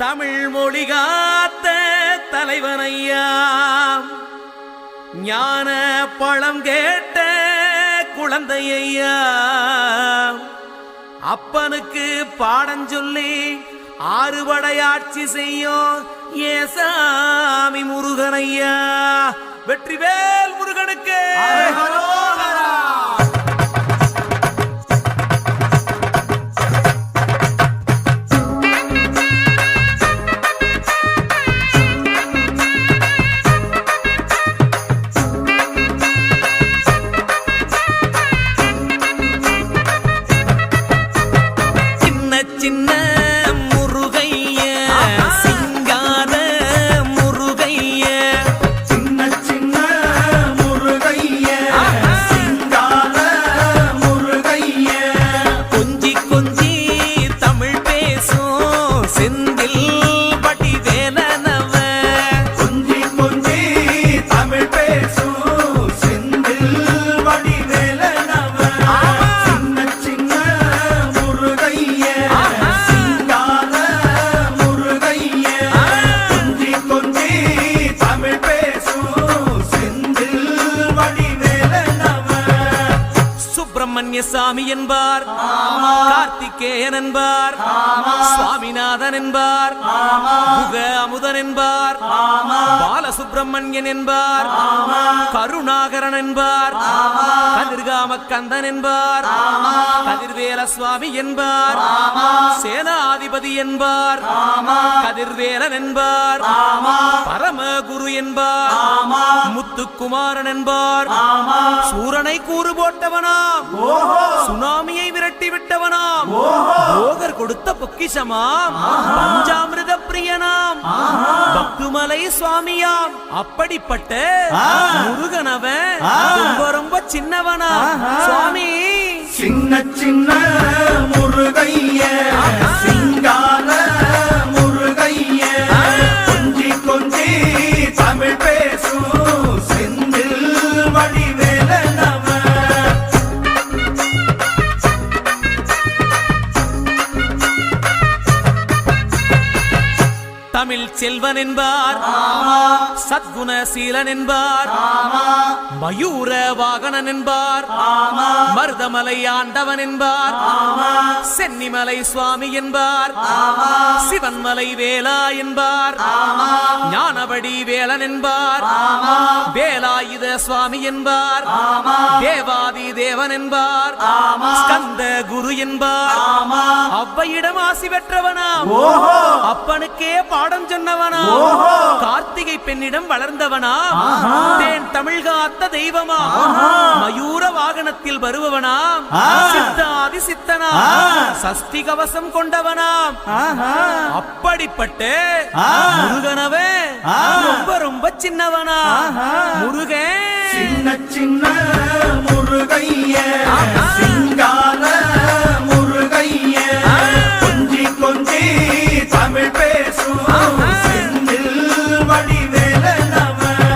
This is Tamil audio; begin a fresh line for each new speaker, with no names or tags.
தமிழ் மொழி காத்த தலைவனையா, ஞான பழம் கேட்ட குழந்தையா, அப்பனுக்கு பாடம் சொல்லி ஆறுபடையாட்சி செய்யும் ஏசாமி முருகனையா. வெற்றிவேல் முருகனுக்கு. சின்ன முருகைய சிங்கார முருகைய,
சின்ன சின்ன முருகைய சிங்கார முருகைய,
கொஞ்சி கொஞ்சி தமிழ் பேசும் செந்தில் பட்டி வேலனவ,
கொஞ்சி கொஞ்சி தமிழ் பேசும் செந்தில் வடி வேலனவ, சின்ன சின்ன முருகைய சிங்கார முருகைய, கொஞ்சி கொஞ்சி தமிழ் பேசும் செந்தில் வடி வேலனவ.
சுப்பிரமணிய சாமி என்பார், கார்த்திகேயன் என்பார், சுவாமிநாதன் என்பார், முக அமுதன் என்பார், பாலசுப்பிரமணியன் என்பார், கருணாகரன் என்பார், கதிர்காம கந்தன் என்பார், கதிர்வேல சுவாமி என்பார், சேனாதிபதி என்பார், கதிர்வேலன் என்பார், பரமகுரு என்பார், முத்துக்குமாரன் என்பார், சூரனை கூறு போட்டவனாம், சுனாமியை விரட்டி விட்டவனாம், போகர் கொடுத்த பொக்கிஷமாம், பஞ்சாமிர்த பிரியனாம், பக்துமலை சுவாமியாம். அப்படிப்பட்ட முருகனவன் ரொம்ப ரொம்ப சின்னவனா சுவாமி.
சின்ன சின்ன முருகைய சிங்கார முருகைய, கொஞ்சி கொஞ்சி தமிழ் பேசும் செந்தில் வடி வேலனவ.
தமிழ் செல்வன் என்பார், சத்குணசீலன் என்பார், மயூர வாகனன் என்பார், மருதமலை ஆண்டவன் என்பார், சென்னிமலை சுவாமி என்பார், சிவன்மலை வேலா என்பார், ஞானபடி வேலன் என்பார், வேலாயுத சுவாமி என்பார், தேவாதி தேவன் என்பார், ஸ்கந்த குரு என்பார், அவ்வையிடம் ஆசி பெற்றவனாம், அப்பனுக்கே பாடம் சொன்னவனா, கார்த்திகை பெண்ணிடம் வளர்ந்தவனா, தேன் தமிழ் காத்த தெய்வமா, மயூர வாகனத்தில் வருபவனாம், சித்தாதி சித்தனா, சஷ்டி கவசம் கொண்டவனாம். அப்படிப்பட்ட முருகனவே ரொம்ப ரொம்ப சின்னவனா முருகன்.
சின்ன சின்ன முருகைய சிங்கார